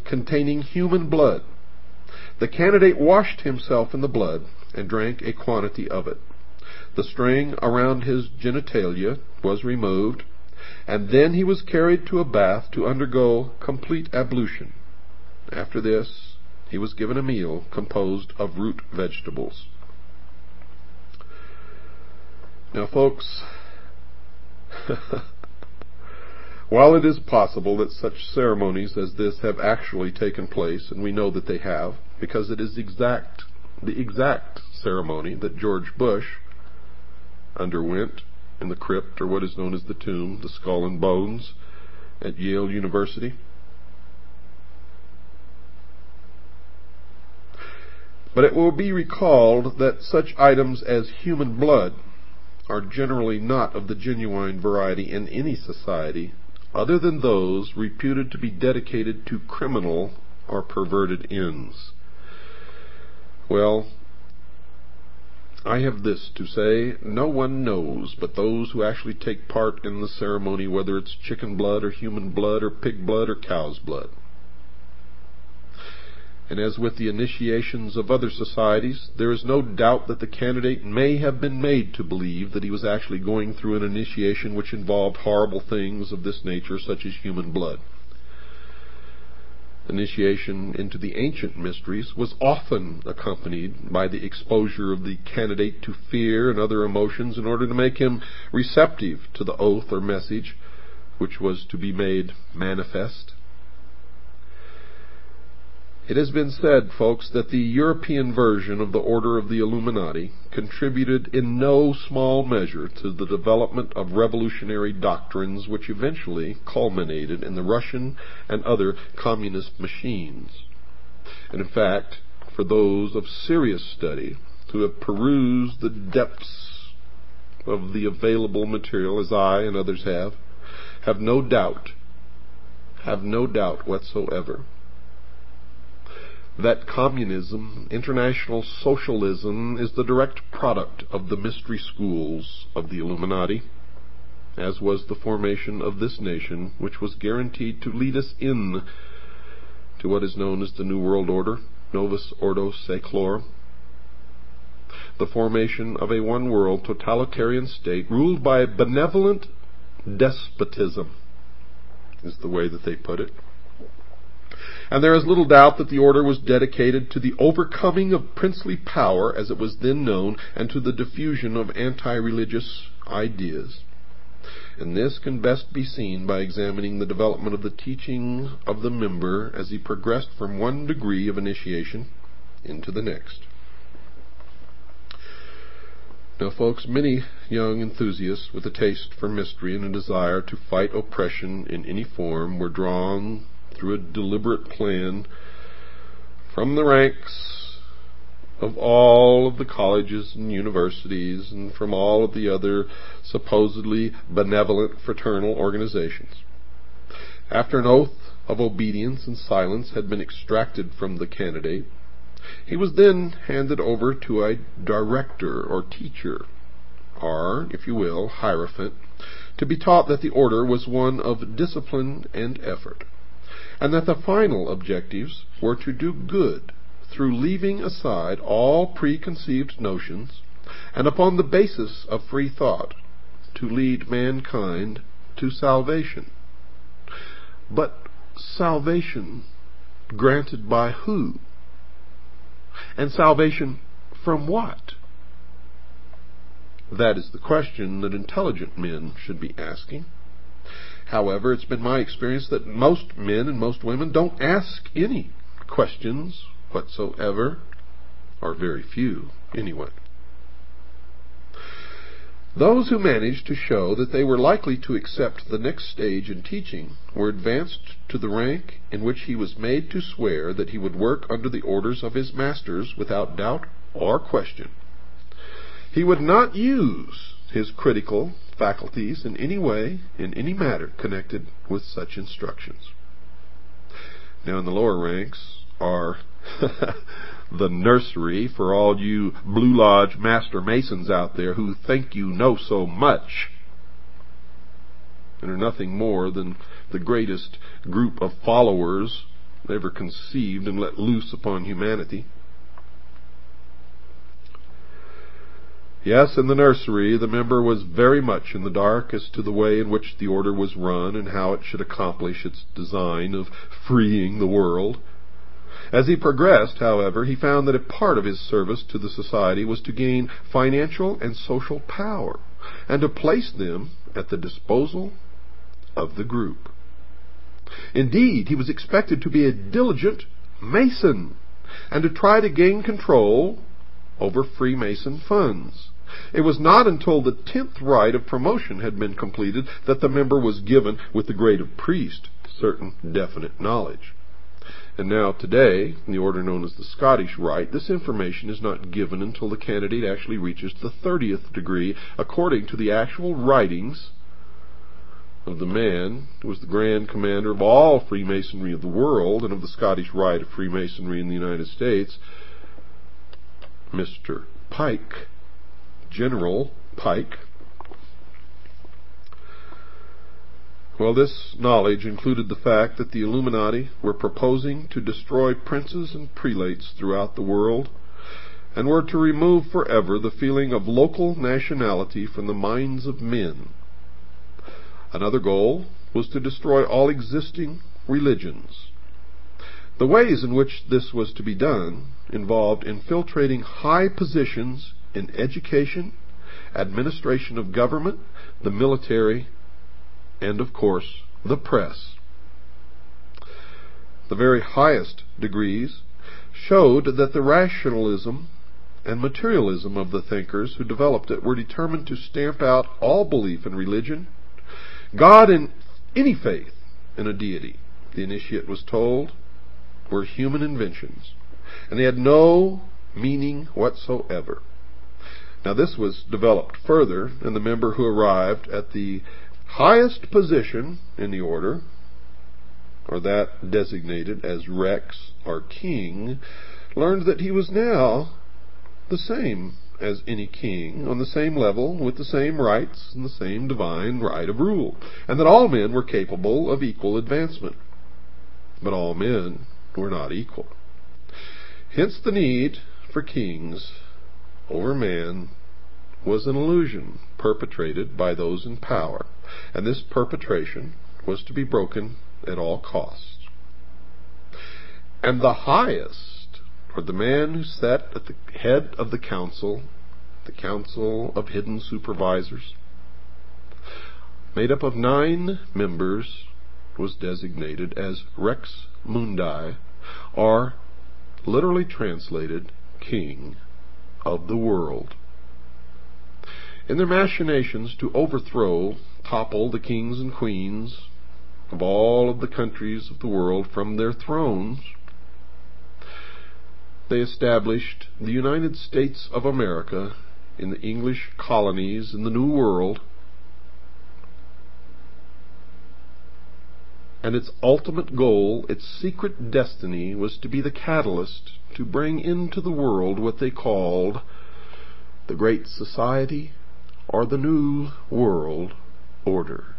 containing human blood. The candidate washed himself in the blood and drank a quantity of it. The string around his genitalia was removed, and then he was carried to a bath to undergo complete ablution. After this, he was given a meal composed of root vegetables. Now, folks, while it is possible that such ceremonies as this have actually taken place, and we know that they have, because it is the exact ceremony that George Bush underwent in the crypt, or what is known as the tomb, the skull and bones, at Yale University. But it will be recalled that such items as human blood are generally not of the genuine variety in any society other than those reputed to be dedicated to criminal or perverted ends. Well, I have this to say: no one knows but those who actually take part in the ceremony, whether it's chicken blood or human blood or pig blood or cow's blood. And as with the initiations of other societies, there is no doubt that the candidate may have been made to believe that he was actually going through an initiation which involved horrible things of this nature, such as human blood. Initiation into the ancient mysteries was often accompanied by the exposure of the candidate to fear and other emotions in order to make him receptive to the oath or message which was to be made manifest. It has been said, folks, that the European version of the Order of the Illuminati contributed in no small measure to the development of revolutionary doctrines which eventually culminated in the Russian and other communist machines. And in fact, for those of serious study who have perused the depths of the available material, as I and others have no doubt whatsoever that communism, international socialism, is the direct product of the mystery schools of the Illuminati, as was the formation of this nation, which was guaranteed to lead us in to what is known as the New World Order, Novus Ordo Seclorum, the formation of a one-world totalitarian state ruled by benevolent despotism, is the way that they put it. And there is little doubt that the order was dedicated to the overcoming of princely power, as it was then known, and to the diffusion of anti-religious ideas. And this can best be seen by examining the development of the teaching of the member as he progressed from one degree of initiation into the next. Now, folks, many young enthusiasts with a taste for mystery and a desire to fight oppression in any form were drawn through a deliberate plan from the ranks of all of the colleges and universities and from all of the other supposedly benevolent fraternal organizations. After an oath of obedience and silence had been extracted from the candidate, he was then handed over to a director or teacher, or, if you will, hierophant, to be taught that the order was one of discipline and effort, and that the final objectives were to do good through leaving aside all preconceived notions, and upon the basis of free thought, to lead mankind to salvation. But salvation granted by who? And salvation from what? That is the question that intelligent men should be asking. However, it's been my experience that most men and most women don't ask any questions whatsoever, or very few anyway. Those who managed to show that they were likely to accept the next stage in teaching were advanced to the rank in which he was made to swear that he would work under the orders of his masters without doubt or question. He would not use his critical faculties in any way, in any matter connected with such instructions. Now, in the lower ranks are the nursery for all you Blue Lodge Master Masons out there who think you know so much and are nothing more than the greatest group of followers ever conceived and let loose upon humanity. Yes, in the nursery, the member was very much in the dark as to the way in which the order was run and how it should accomplish its design of freeing the world. As he progressed, however, he found that a part of his service to the society was to gain financial and social power, and to place them at the disposal of the group. Indeed, he was expected to be a diligent Mason, and to try to gain control over Freemason funds. It was not until the 10th rite of promotion had been completed that the member was given, with the grade of priest, certain definite knowledge. And now today, in the order known as the Scottish Rite, this information is not given until the candidate actually reaches the 30th degree, according to the actual writings of the man who was the Grand Commander of all Freemasonry of the world and of the Scottish Rite of Freemasonry in the United States, Mr. Pike, General Pike. Well, this knowledge included the fact that the Illuminati were proposing to destroy princes and prelates throughout the world, and were to remove forever the feeling of local nationality from the minds of men. Another goal was to destroy all existing religions. The ways in which this was to be done involved infiltrating high positions in education, administration of government, the military, and, of course, the press. The very highest degrees showed that the rationalism and materialism of the thinkers who developed it were determined to stamp out all belief in religion, God, and any faith in a deity. The initiate was told were human inventions, and they had no meaning whatsoever. Now this was developed further, and the member who arrived at the highest position in the order, or that designated as Rex or King, learned that he was now the same as any king, on the same level, with the same rights and the same divine right of rule, and that all men were capable of equal advancement. But all men were not equal. Hence the need for kings over man was an illusion perpetrated by those in power, and this perpetration was to be broken at all costs. And the highest, or the man who sat at the head of the council of hidden supervisors, made up of 9 members, was designated as Rex Mundi, or literally translated, King of the World. In their machinations to overthrow, topple the kings and queens of all of the countries of the world from their thrones, they established the United States of America in the English colonies in the New World, and its ultimate goal, its secret destiny, was to be the catalyst to bring into the world what they called the Great Society, or the New World Order.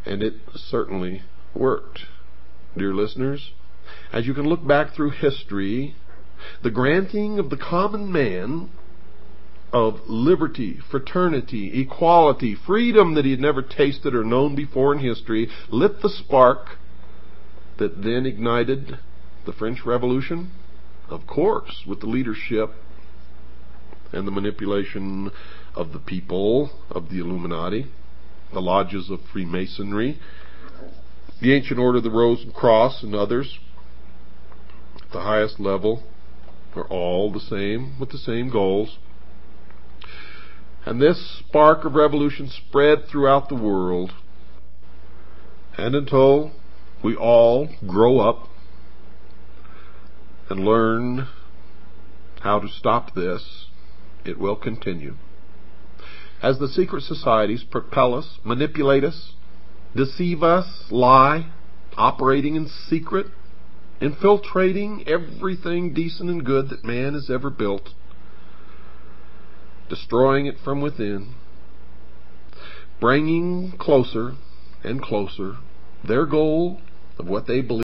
And it certainly worked. Dear listeners, as you can look back through history, the granting of the common man of liberty, fraternity, equality, freedom that he had never tasted or known before in history, lit the spark that then ignited the French Revolution, of course, with the leadership and the manipulation of the people of the Illuminati, the lodges of Freemasonry, the Ancient Order of the Rose and Cross, and others. At the highest level are all the same, with the same goals. And this spark of revolution spread throughout the world. And until we all grow up and learn how to stop this, it will continue. As the secret societies propel us, manipulate us, deceive us, lie, operating in secret, infiltrating everything decent and good that man has ever built, destroying it from within, bringing closer and closer their goal of what they believe